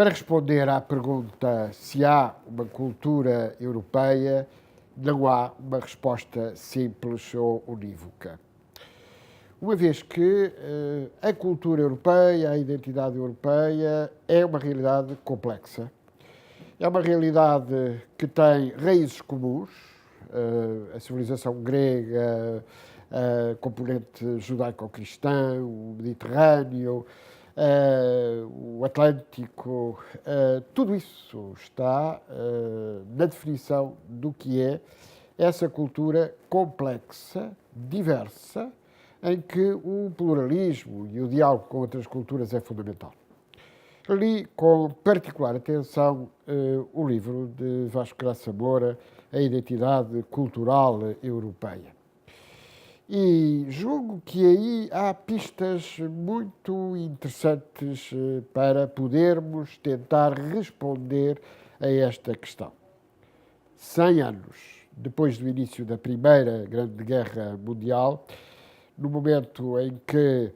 Para responder à pergunta se há uma cultura europeia, não há uma resposta simples ou unívoca. Uma vez que a cultura europeia, a identidade europeia, é uma realidade complexa. É uma realidade que tem raízes comuns, a civilização grega, a componente judaico-cristã, o Mediterrâneo, o Atlântico, tudo isso está na definição do que é essa cultura complexa, diversa, em que o pluralismo e o diálogo com outras culturas é fundamental. Li com particular atenção o livro de Vasco Graça Moura, A Identidade Cultural Europeia. E julgo que aí há pistas muito interessantes para podermos tentar responder a esta questão. 100 anos depois do início da Primeira Grande Guerra Mundial, no momento em que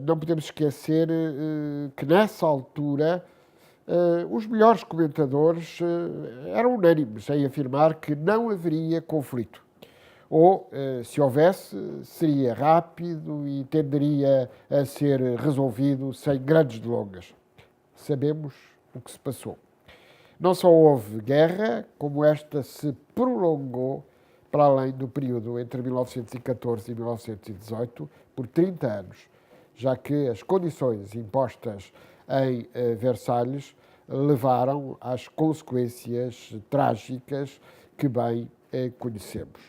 não podemos esquecer que nessa altura os melhores comentadores eram unânimes em afirmar que não haveria conflito. Ou, se houvesse, seria rápido e tenderia a ser resolvido sem grandes delongas. Sabemos o que se passou. Não só houve guerra, como esta se prolongou para além do período entre 1914 e 1918, por 30 anos, já que as condições impostas em Versalhes levaram às consequências trágicas que bem conhecemos.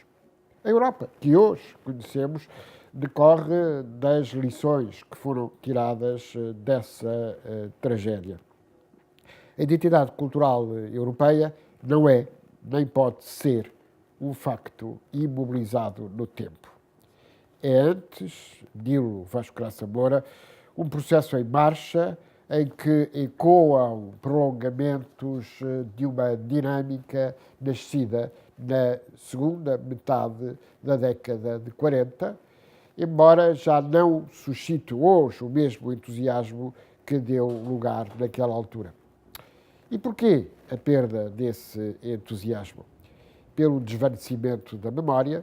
A Europa, que hoje conhecemos, decorre das lições que foram tiradas dessa tragédia. A identidade cultural europeia não é, nem pode ser, um facto imobilizado no tempo. É antes, dilo Vasco Graça Moura, um processo em marcha em que ecoam prolongamentos de uma dinâmica nascida na segunda metade da década de 40, embora já não suscite hoje o mesmo entusiasmo que deu lugar naquela altura. E porquê a perda desse entusiasmo? Pelo desvanecimento da memória,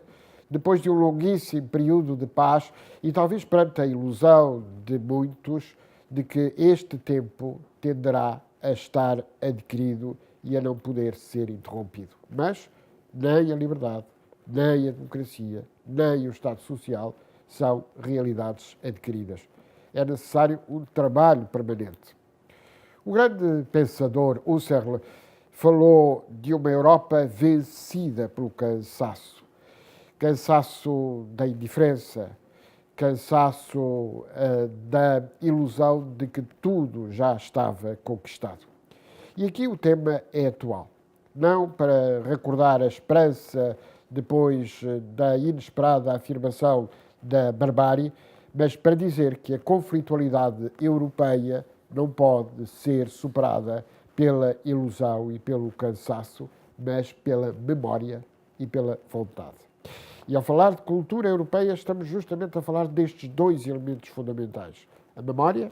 depois de um longuíssimo período de paz e talvez perante a ilusão de muitos de que este tempo tenderá a estar adquirido e a não poder ser interrompido. Mas nem a liberdade, nem a democracia, nem o Estado Social são realidades adquiridas. É necessário um trabalho permanente. O grande pensador Husserl falou de uma Europa vencida pelo cansaço. Cansaço da indiferença, cansaço da ilusão de que tudo já estava conquistado. E aqui o tema é atual. Não para recordar a esperança depois da inesperada afirmação da barbárie, mas para dizer que a conflitualidade europeia não pode ser superada pela ilusão e pelo cansaço, mas pela memória e pela vontade. E ao falar de cultura europeia, estamos justamente a falar destes dois elementos fundamentais. A memória,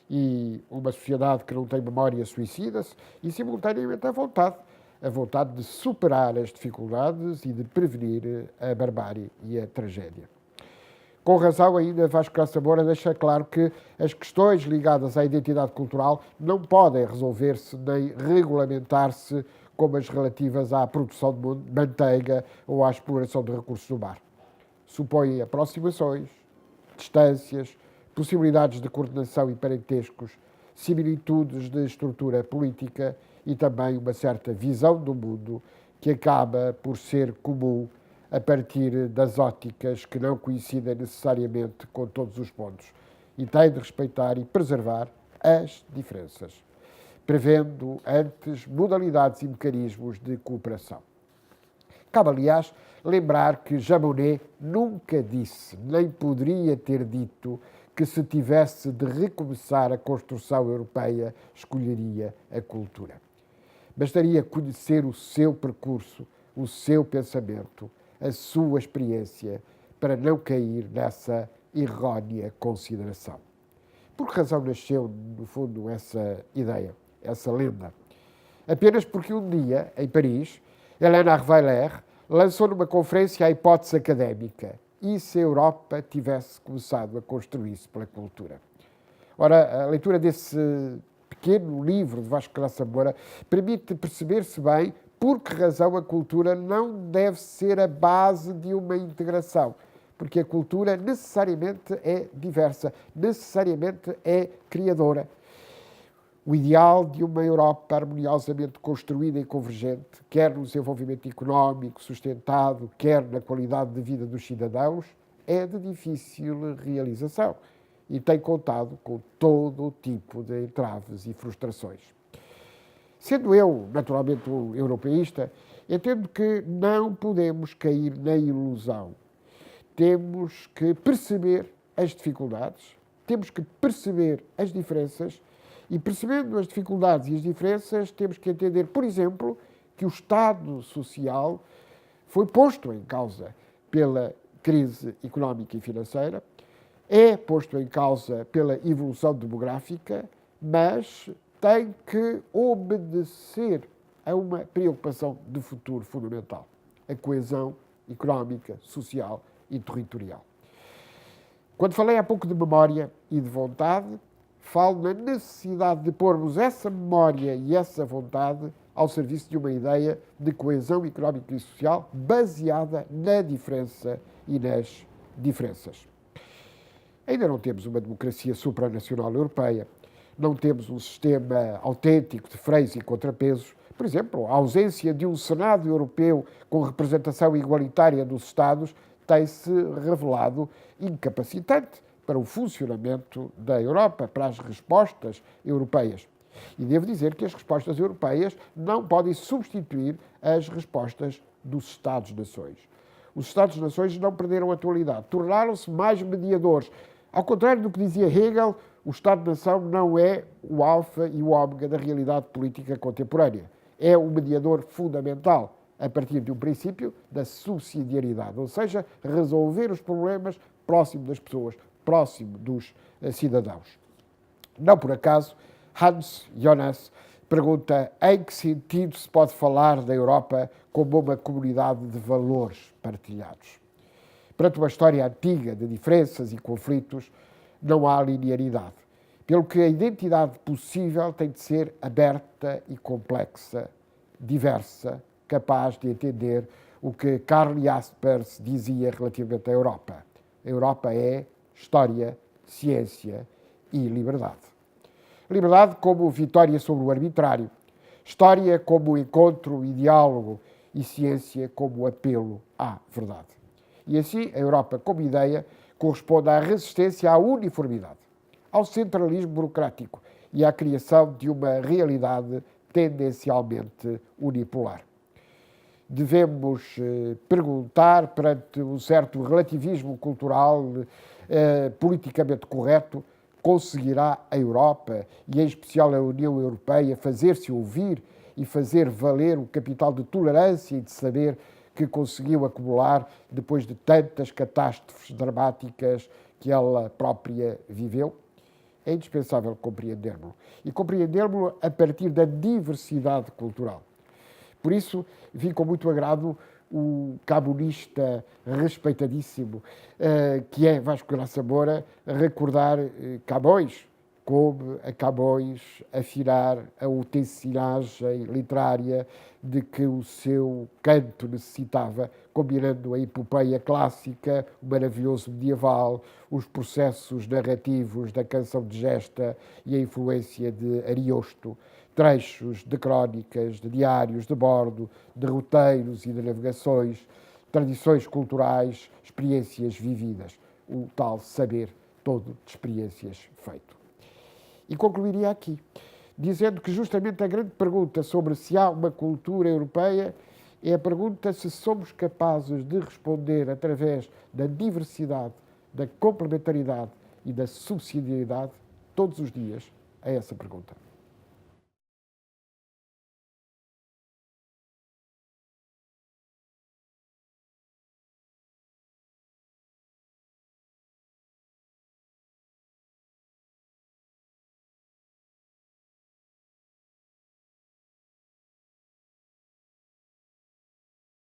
e uma sociedade que não tem memória suicida-se, e simultaneamente a vontade de superar as dificuldades e de prevenir a barbárie e a tragédia. Com razão ainda, Vasco Graça Moura deixa claro que as questões ligadas à identidade cultural não podem resolver-se nem regulamentar-se como as relativas à produção de manteiga ou à exploração de recursos do mar. Supõem aproximações, distâncias, possibilidades de coordenação e parentescos, similitudes de estrutura política e também uma certa visão do mundo que acaba por ser comum a partir das óticas que não coincidem necessariamente com todos os pontos e tem de respeitar e preservar as diferenças, prevendo antes modalidades e mecanismos de cooperação. Cabe, aliás, lembrar que Jean Monnet nunca disse, nem poderia ter dito, que se tivesse de recomeçar a construção europeia, escolheria a cultura. Bastaria conhecer o seu percurso, o seu pensamento, a sua experiência, para não cair nessa errónea consideração. Por que razão nasceu, no fundo, essa ideia, essa lenda? Apenas porque um dia, em Paris, Helena Arveiller lançou numa conferência a hipótese académica: e se a Europa tivesse começado a construir-se pela cultura? Ora, a leitura desse pequeno livro de Vasco Graça Moura permite perceber-se bem por que razão a cultura não deve ser a base de uma integração. Porque a cultura necessariamente é diversa, necessariamente é criadora. O ideal de uma Europa harmoniosamente construída e convergente, quer no desenvolvimento económico sustentado, quer na qualidade de vida dos cidadãos, é de difícil realização e tem contado com todo o tipo de entraves e frustrações. Sendo eu, naturalmente, um europeísta, entendo que não podemos cair na ilusão. Temos que perceber as dificuldades, temos que perceber as diferenças e, percebendo as dificuldades e as diferenças, temos que entender, por exemplo, que o Estado social foi posto em causa pela crise económica e financeira, é posto em causa pela evolução demográfica, mas tem que obedecer a uma preocupação de futuro fundamental: a coesão económica, social e territorial. Quando falei há pouco de memória e de vontade, falo na necessidade de pormos essa memória e essa vontade ao serviço de uma ideia de coesão económica e social baseada na diferença e nas diferenças. Ainda não temos uma democracia supranacional europeia, não temos um sistema autêntico de freios e contrapesos. Por exemplo, a ausência de um Senado europeu com representação igualitária dos Estados tem-se revelado incapacitante para o funcionamento da Europa, para as respostas europeias. E devo dizer que as respostas europeias não podem substituir as respostas dos Estados-nações. Os Estados-nações não perderam a atualidade, tornaram-se mais mediadores. Ao contrário do que dizia Hegel, o Estado-nação não é o alfa e o ômega da realidade política contemporânea. É um mediador fundamental, a partir de um princípio da subsidiariedade, ou seja, resolver os problemas próximo das pessoas, próximo dos cidadãos. Não por acaso, Hans Jonas pergunta em que sentido se pode falar da Europa como uma comunidade de valores partilhados. Perante uma história antiga de diferenças e conflitos, não há linearidade, pelo que a identidade possível tem de ser aberta e complexa, diversa, capaz de entender o que Karl Jaspers dizia relativamente à Europa. A Europa é história, ciência e liberdade. Liberdade como vitória sobre o arbitrário, história como encontro e diálogo e ciência como apelo à verdade. E assim, a Europa como ideia corresponde à resistência à uniformidade, ao centralismo burocrático e à criação de uma realidade tendencialmente unipolar. Devemos perguntar, perante um certo relativismo cultural politicamente correto, conseguirá a Europa, e em especial a União Europeia, fazer-se ouvir e fazer valer o capital de tolerância e de saber que conseguiu acumular depois de tantas catástrofes dramáticas que ela própria viveu? É indispensável compreendermos-lo. E compreendermos-lo a partir da diversidade cultural. Por isso, vi com muito agrado o cabonista respeitadíssimo, que é Vasco Graça Moura, recordar Camões, coube a Camões afinar a utensilagem literária de que o seu canto necessitava, combinando a epopeia clássica, o maravilhoso medieval, os processos narrativos da canção de gesta e a influência de Ariosto, trechos de crónicas, de diários de bordo, de roteiros e de navegações, tradições culturais, experiências vividas, o tal saber todo de experiências feito. E concluiria aqui, dizendo que justamente a grande pergunta sobre se há uma cultura europeia é a pergunta se somos capazes de responder através da diversidade, da complementaridade e da subsidiariedade todos os dias a essa pergunta.